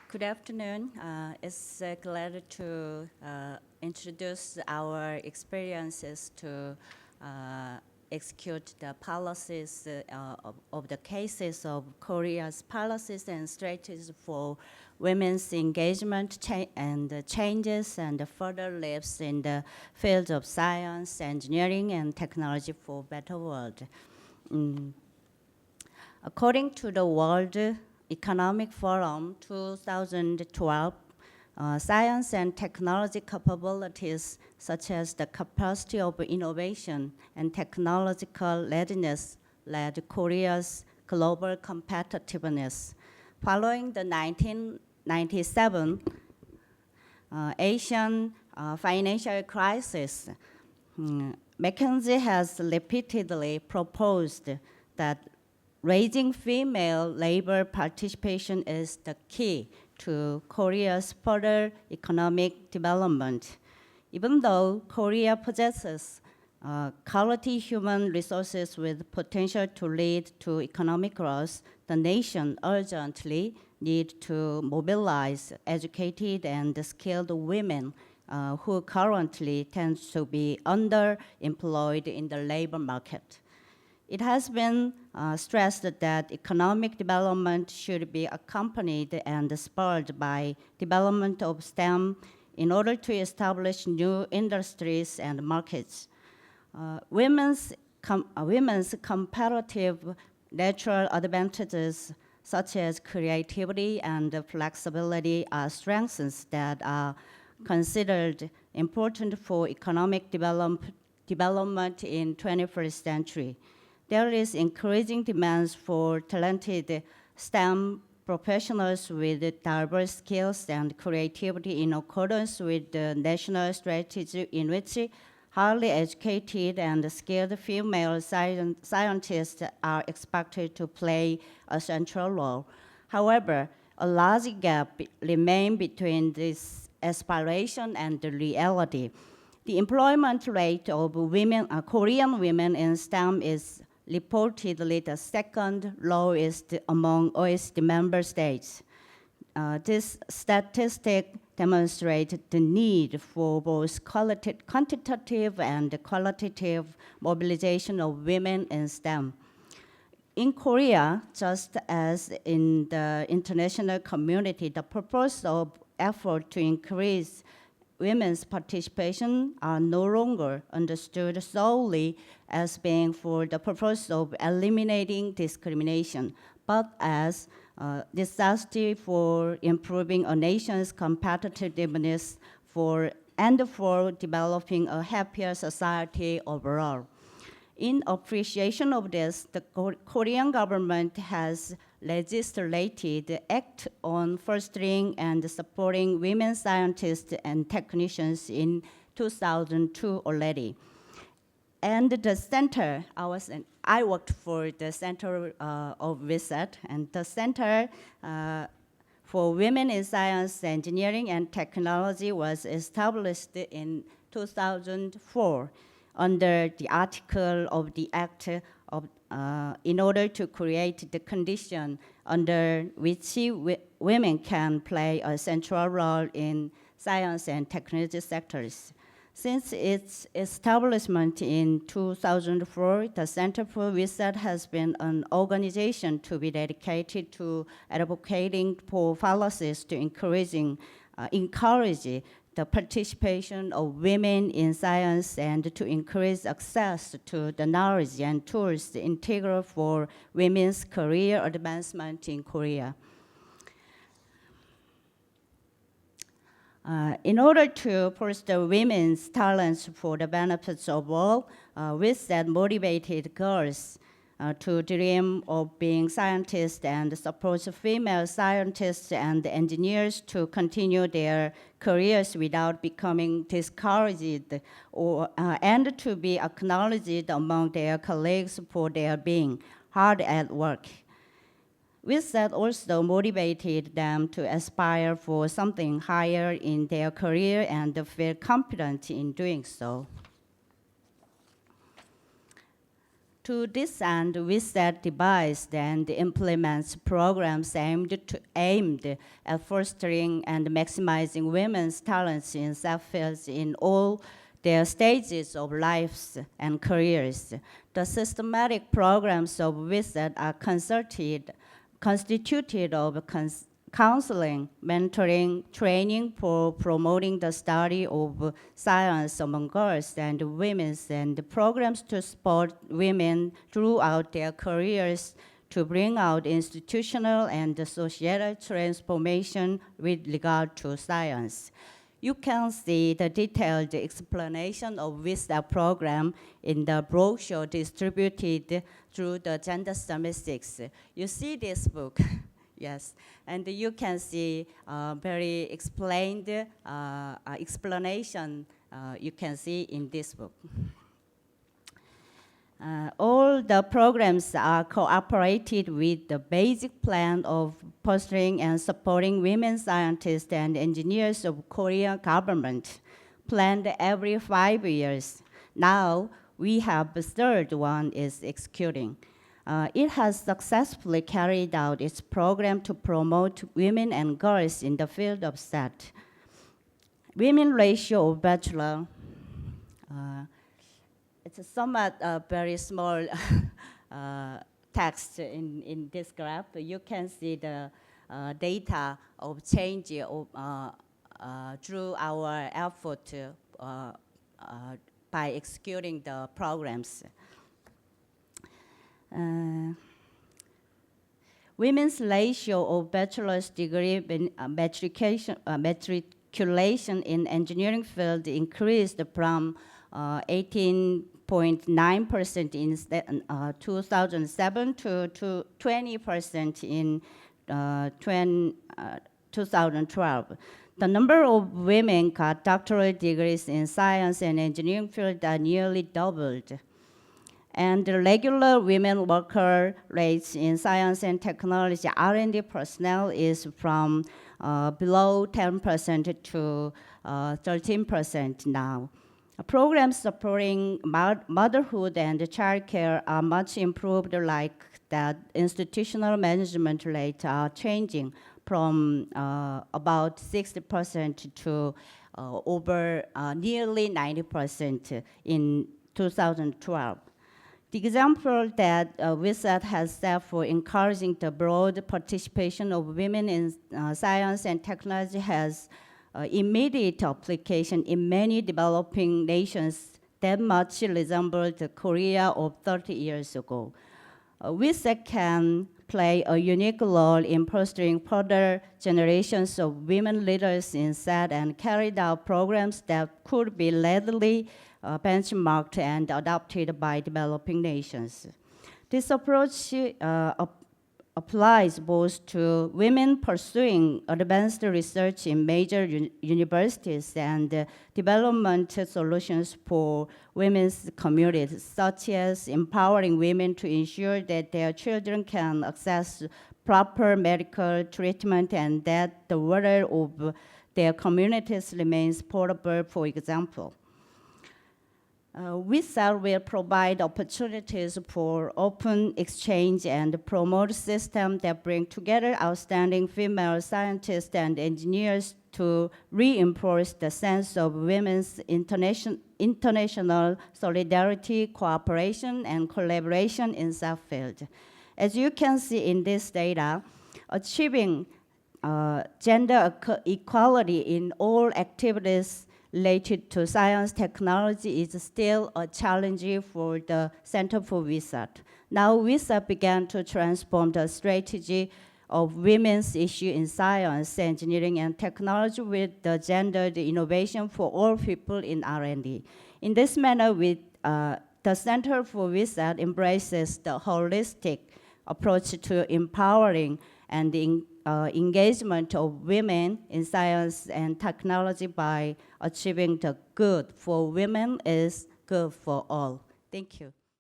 Good afternoon. It's glad to introduce our experiences to execute the policies of the cases of Korea's policies and strategies for women's engagement and changes and further leaps in the fields of science, engineering, and technology for a better world. According to the World Economic Forum 2012, science and technology capabilities, such as the capacity of innovation and technological readiness, led Korea's global competitiveness. Following the 1997 Asian financial crisis, McKinsey has repeatedly proposed that raising female labor participation is the key to Korea's further economic development. Even though Korea possesses quality human resources with potential to lead to economic growth, the nation urgently needs to mobilize educated and skilled women who currently tend to be underemployed in the labor market. It has been stressed that economic development should be accompanied and spurred by development of STEM in order to establish new industries and markets. Women's comparative natural advantages such as creativity and flexibility are strengths that are considered important for economic development in 21st century. There is increasing demands for talented STEM professionals with diverse skills and creativity in accordance with the national strategy in which highly educated and skilled female scientists are expected to play a central role. However, a large gap remains between this aspiration and the reality. The employment rate of Korean women in STEM is reportedly the second lowest among OECD member states. This statistic demonstrates the need for both quantitative and qualitative mobilization of women in STEM. In Korea, just as in the international community, the purpose of effort to increase women's participation are no longer understood solely as being for the purpose of eliminating discrimination, but as necessity for improving a nation's competitiveness and for developing a happier society overall. In appreciation of this, the Korean government has legislated the Act on Fostering and Supporting Women Scientists and Technicians in 2002 already. And the center, I worked for the Center of Research, and the Center for Women in Science, Engineering, and Technology was established in 2004 under the article of the Act in order to create the condition under which women can play a central role in science and technology sectors. Since its establishment in 2004, the Center for Research has been an organization to be dedicated to advocating for policies to encourage the participation of women in science and to increase access to the knowledge and tools integral for women's career advancement in Korea. In order to foster women's talents for the benefits of all, WISET motivated girls to dream of being scientists and supports female scientists and engineers to continue their careers without becoming discouraged and to be acknowledged among their colleagues for their being hard at work. WISET also motivated them to aspire for something higher in their career and feel confident in doing so. To this end, WISET devised and implements programs aimed at fostering and maximizing women's talents in subfields in all their stages of lives and careers. The systematic programs of WISET are constituted of counseling, mentoring, training for promoting the study of science among girls and women, and programs to support women throughout their careers to bring out institutional and societal transformation with regard to science. You can see the detailed explanation of WISA program in the brochure distributed through the Gender Summit 6. You see this book. Yes, and you can see very explained explanation you can see in this book. All the programs are cooperated with the basic plan of fostering and supporting women scientists and engineers of Korean government, planned every 5 years. Now, we have the third one is executing. It has successfully carried out its program to promote women and girls in the field of SAT. Women ratio of bachelor, it's a somewhat very small text in this graph. You can see the data of change of, through our effort by executing the programs. Women's ratio of bachelor's degree matriculation in engineering field increased from 18.9% in 2007 to 20% in 2012. The number of women got doctoral degrees in science and engineering field are nearly doubled. And the regular women worker rates in science and technology R&D personnel is from below 10% to 13% now. Programs supporting motherhood and childcare are much improved, like that institutional management rate are changing from about 60% to over nearly 90% in 2012. The example that WISET has set for encouraging the broad participation of women in science and technology has immediate application in many developing nations that much resemble the Korea of 30 years ago. WISET can play a unique role in fostering further generations of women leaders in SAT and carried out programs that could be readily benchmarked and adopted by developing nations. This approach applies both to women pursuing advanced research in major universities and development solutions for women's communities, such as empowering women to ensure that their children can access proper medical treatment and that the water of their communities remains potable, for example. WISET will provide opportunities for open exchange and promote systems that bring together outstanding female scientists and engineers to reinforce the sense of women's international solidarity, cooperation, and collaboration in that field. As you can see in this data, achieving gender equality in all activities related to science technology is still a challenge for the Center for WISET. Now WISET began to transform the strategy of women's issue in science, engineering, and technology with the gendered innovation for all people in R&D. In this manner, the Center for WISET embraces the holistic approach to empowering and engagement of women in science and technology by achieving the good for women is good for all. Thank you.